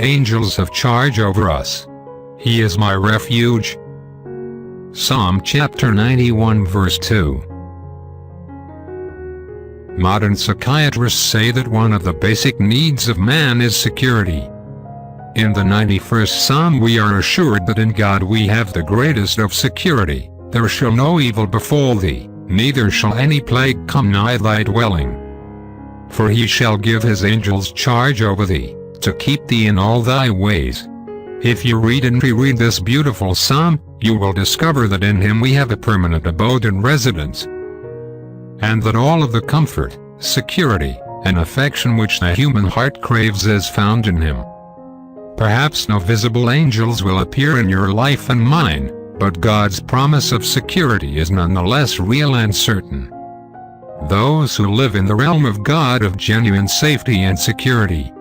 Angels have charge over us. He is my refuge. Psalm chapter 91 verse 2. Modern psychiatrists say that one of the basic needs of man is security. In the 91st Psalm we are assured that in God we have the greatest of security. There shall no evil befall thee, neither shall any plague come nigh thy dwelling. For he shall give his angels charge over thee, to keep thee in all thy ways. If you read and reread this beautiful psalm, you will discover that in him we have a permanent abode and residence, and that all of the comfort, security, and affection which the human heart craves is found in him. Perhaps no visible angels will appear in your life and mine, but God's promise of security is nonetheless real and certain. Those who live in the realm of God have genuine safety and security.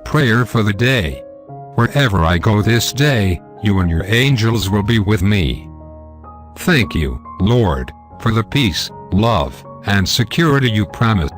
Prayer for the day. Wherever I go this day, you and your angels will be with me. Thank you, Lord, for the peace, love, and security you promised.